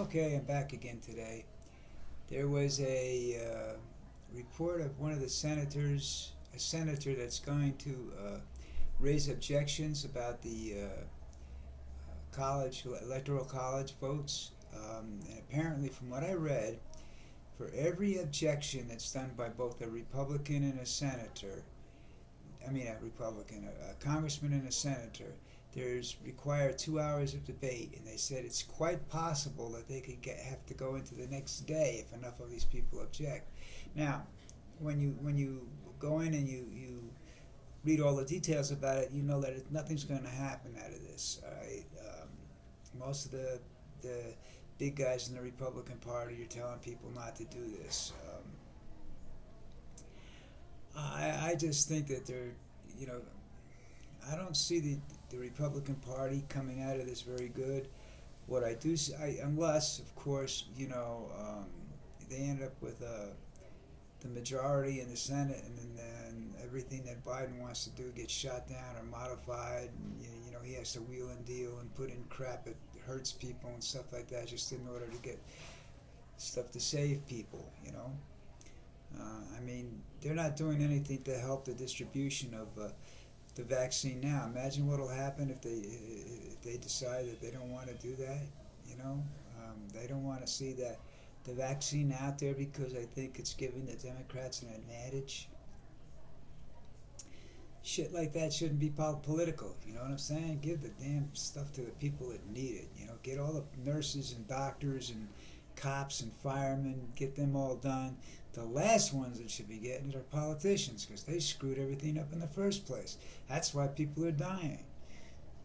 Okay, I'm back again today. There was a report of one of the senators, a senator that's going to raise objections about the college, electoral college votes. And apparently, from what I read, for every objection that's done by both a Republican and a senator, a Republican, a congressman and a senator, there's required 2 hours of debate, and they said it's quite possible that they could have to go into the next day if enough of these people object. Now, when you go in and you read all the details about it, you know that nothing's going to happen out of this. All right, most of the big guys in the Republican Party are telling people not to do this. I just think that you know, I don't see the Republican Party coming out of this very good. What I do see, unless, of course, they end up with the majority in the Senate, and then everything that Biden wants to do gets shot down or modified. And, he has to wheel and deal and put in crap that hurts people and stuff like that just in order to get stuff to save people. They're not doing anything to help the distribution of the vaccine now. Imagine what will happen if they decide that they don't want to do that. They don't want to see that the vaccine out there because I think it's giving the Democrats an advantage. Shit like that shouldn't be political. You know what I'm saying? Give the damn stuff to the people that need it. Get all the nurses and doctors and cops and firemen, get them all done. The last ones that should be getting it are politicians because they screwed everything up in the first place. That's why people are dying.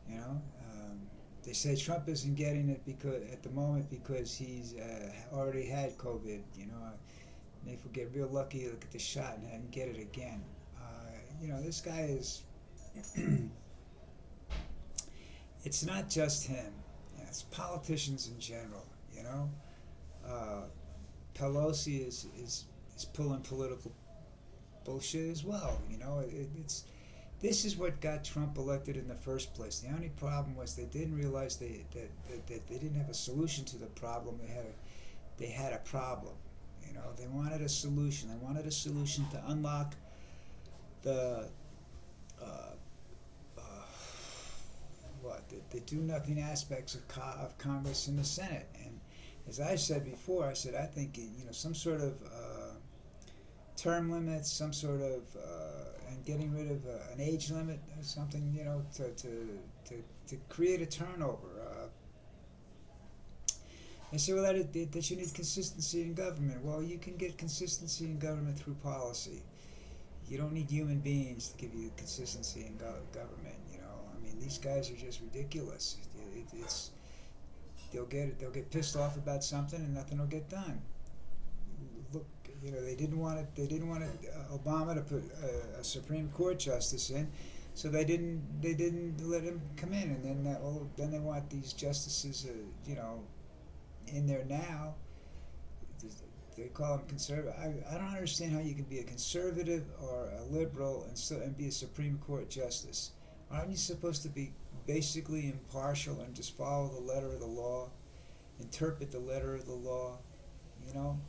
You know, they say Trump isn't getting it because at the moment because he's already had COVID. If we get real lucky, he'll get the shot and get it again. This guy is. It's not just him. It's politicians in general. You know, uh, Pelosi is pulling political bullshit as well. It's this is what got Trump elected in the first place. The only problem was they didn't realize that they didn't have a solution to the problem. They had a problem. They wanted a solution. They wanted a solution to unlock the uh, uh, the do nothing aspects of Congress and the Senate. And as I said before, I think some sort of term limits, some sort of and getting rid of an age limit or something, to create a turnover. They say, well, that you need consistency in government. Well, you can get consistency in government through policy. You don't need human beings to give you consistency in government. These guys are just ridiculous. It's they'll get pissed off about something and nothing will get done. Look, they didn't want it. They didn't want Obama to put a Supreme Court justice in, so they didn't let him come in. And then they want these justices, in there now. They call them conservative. I don't understand how you can be a conservative or a liberal and be a Supreme Court justice. Aren't you supposed to be basically impartial and just follow the letter of the law, interpret the letter of the law? You know,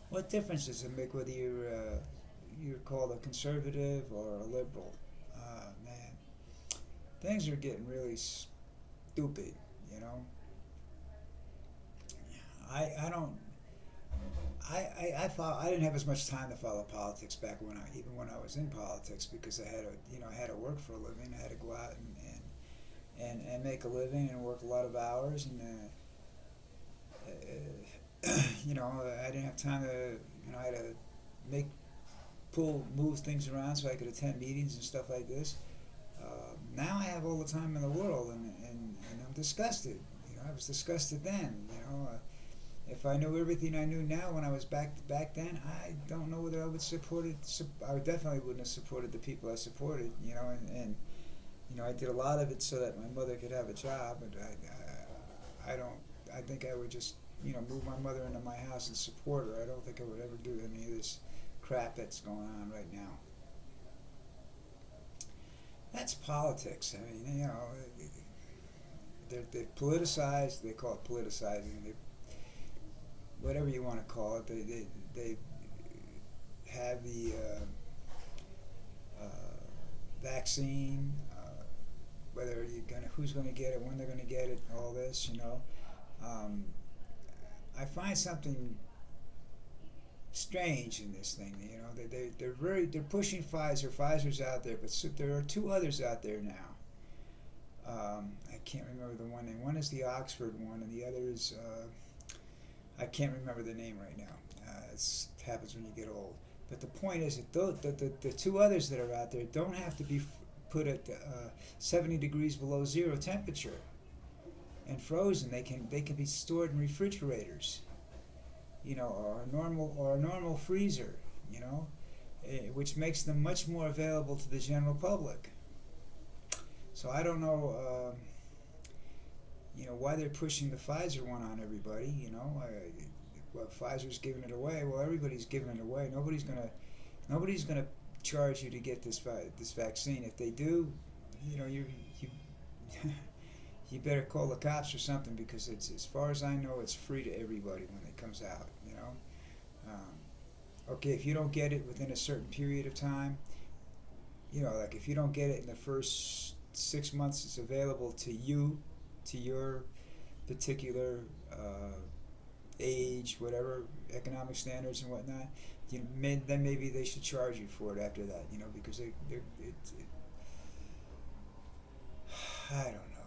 what difference does it make whether you're called a conservative or a liberal? Man, things are getting really stupid. You know, I don't. I didn't have as much time to follow politics back even when I was in politics because I had to work for a living. I had to go out and make a living and work a lot of hours and I didn't have time to I had to make move things around so I could attend meetings and stuff like this. Now I have all the time in the world and I'm disgusted. I was disgusted then. If I knew everything I knew now when I was back then, I don't know whether I would support it. I definitely wouldn't have supported the people I supported, and I did a lot of it so that my mother could have a job, and I don't. I think I would just move my mother into my house and support her. I don't think I would ever do any of this crap that's going on right now. That's politics. They're politicized. They call it politicizing. whatever you want to call it. They have the uh, vaccine, whether who's gonna get it, when they're gonna get it, all this, you know. Um, I find something strange in this thing. You know, they're pushing Pfizer. Pfizer's out there, but there are two others out there now. I can't remember the one name. One is the Oxford one, and the other is I can't remember the name right now. It happens when you get old. But the point is that the two others that are out there don't have to be put at 70 degrees below zero temperature and frozen. They can be stored in refrigerators, you know, or a normal freezer, you know, which makes them much more available to the general public. So I don't know, you know, why they're pushing the Pfizer one on everybody. You know, well, Pfizer's giving it away. Well, everybody's giving it away. Nobody's gonna charge you to get this vaccine. If they do, you know, you you better call the cops or something, because it's, as far as I know, it's free to everybody when it comes out. You know, okay, if you don't get it within a certain period of time, you know, like if you don't get it in the first 6 months, it's available to you, to your particular age, whatever economic standards and whatnot. Then maybe they should charge you for it after that. You know, because I don't know.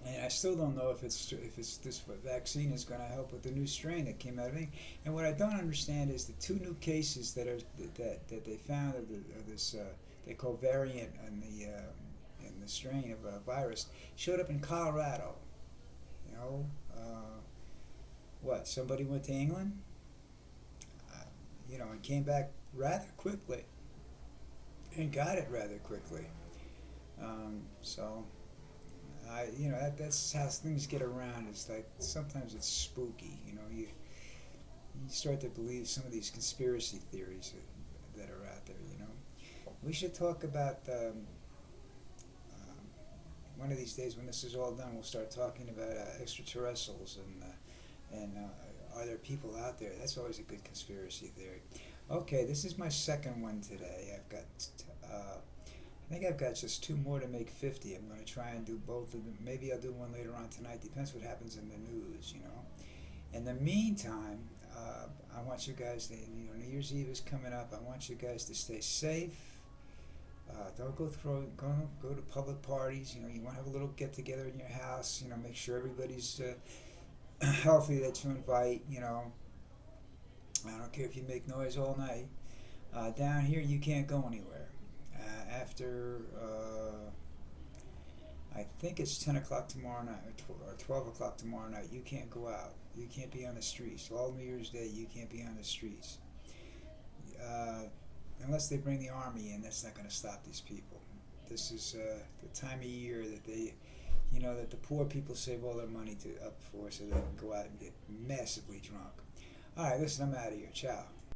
And I still don't know if it's this vaccine is going to help with the new strain that came out of it. And what I don't understand is the two new cases that they found of this they call variant in the strain of a virus showed up in Colorado. You know, what, somebody went to England, you know, and came back rather quickly and got it rather quickly. So. You know, that's how things get around. It's like sometimes it's spooky. You know, you start to believe some of these conspiracy theories that are out there. You know, we should talk about one of these days when this is all done. We'll start talking about extraterrestrials and are there people out there? That's always a good conspiracy theory. Okay, this is my second one today. I think I've got just two more to make 50. I'm going to try and do both of them. Maybe I'll do one later on tonight. Depends what happens in the news, you know. In the meantime, I want you guys to, you know, New Year's Eve is coming up. I want you guys to stay safe. Don't go to public parties. You know, you want to have a little get together in your house. You know, make sure everybody's healthy that you invite. You know, I don't care if you make noise all night. Down here, you can't go anywhere. After I think it's 10 o'clock tomorrow night or 12 o'clock tomorrow night, you can't go out. You can't be on the streets. All New Year's Day, you can't be on the streets. Unless they bring the army in, that's not going to stop these people. This is the time of year that they, you know, that the poor people save all their money up for, so they can go out and get massively drunk. All right, listen, I'm out of here. Ciao.